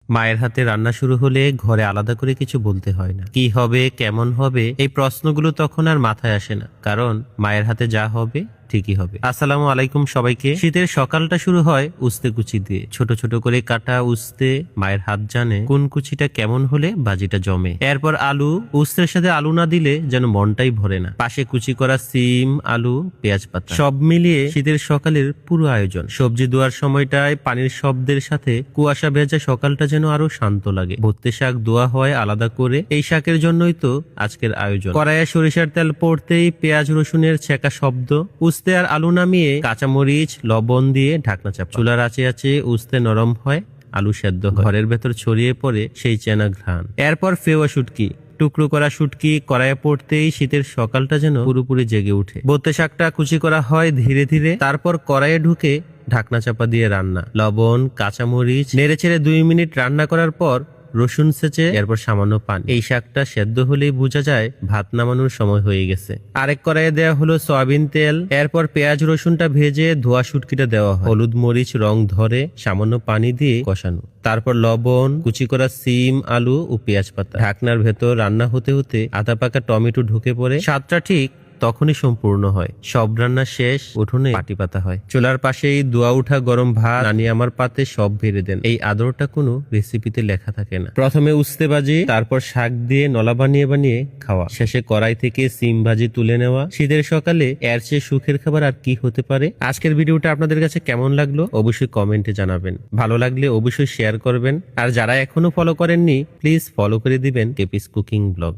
মায়ের হাতে রান্না শুরু হলে ঘরে আলাদা করে কিছু বলতে হয় না। কি হবে, কেমন হবে, এই প্রশ্নগুলো তখন আর মাথায় আসে না, কারণ মায়ের হাতে যা হবে ঠিকই হবে। আসসালামু আলাইকুম সবাইকে। শীতের সকালটা শুরু হয় উস্তে কুচি দিয়ে। ছোট ছোট করে কাটা উস্তে, মায়ের হাত জানে কোন কুচিটা কেমন হলে বাজিটা জমে। এরপর আলু, উস্তের সাথে আলু না দিলে যেন মনটাই ভরে না। পাশে কুচি করা সিম, আলু, পেঁয়াজ পাতা, সব মিলিয়ে শীতের সকালের পুরো আয়োজন। সবজি ধোয়ার সময়টায় পানির শব্দের সাথে কুয়াশা ভেজা সকালটা যেন আরো শান্ত লাগে। ভর্তি শাক ধোয়া হয় আলাদা করে, এই শাকের জন্যই তো আজকের আয়োজন। কড়াইয়ে সরিষার তেল পড়তেই পেঁয়াজ রসুনের ছেঁকা শব্দ, উস্তে আর আলু নামিয়ে কাঁচামরিচ লবণ দিয়ে ঢাকনা চাপা। চুলার আঁচে আঁচে উস্তে নরম হয়, আলু সেদ্ধ হয়, ঘরের ভেতর ছড়িয়ে পড়ে সেই চেনা ঘ্রাণ। এরপর ফেওয়া শুটকি, টুকরো করা শুটকি কড়াইয়ে পড়তেই শীতের সকালটা যেন পুরোপুরি জেগে উঠে। বোতে শাকটা কুচি করা হয় ধীরে ধীরে, তারপর কড়াইয়ে ঢুকে ঢাকনা চাপা দিয়ে রান্না। লবণ, কাঁচামরিচ নেড়েচেড়ে 2 মিনিট রান্না করার পর রসুন ছেঁচে, এরপর সামান্য পানি। এই শাকটা সেদ্ধ হলেই বোঝা যায় ভাত নামানোর সময় হয়ে গেছে। আরেক কড়াইয়ে দেওয়া হলো সয়াবিন তেল, এরপর পেঁয়াজ রসুনটা ভেজে ধোয়া শুটকিটা দেওয়া হয়। হলুদ মরিচ রং ধরে সামান্য পানি দিয়ে কষানো, তারপর লবণ, কুচি করা সিম, আলু ও পেঁয়াজ পাতা। ঢাকনার ভেতর রান্না হতে হতে আধা পাকা টমেটো ঢুকে পড়ে। স্বাদটা ঠিক তখনই সম্পূর্ণ হয়। সব রান্না শেষ, উঠোনে পাটি পাতা হয়। চুলার পাশেই দোয়া উঠা গরম ভাত নানিয়ে আমার পাতে সব ভেড়ে দেন। এই আদরটা কোনো রেসিপিতে লেখা থাকে না। প্রথমে উস্তে ভাজি, তারপর শাক দিয়ে নলা বানিয়ে বানিয়ে খাওয়া, শেষে কড়াই থেকে সিম ভাজি তুলে নেওয়া। শীতের সকালে এর চেয়ে সুখের খাবার আর কি হতে পারে। আজকের ভিডিওটা আপনাদের কাছে কেমন লাগলো অবশ্যই কমেন্টে জানাবেন। ভালো লাগলে অবশ্যই শেয়ার করবেন, আর যারা এখনো ফলো করেননি প্লিজ ফলো করে দিবেন কেপিস কুকিং ব্লগ।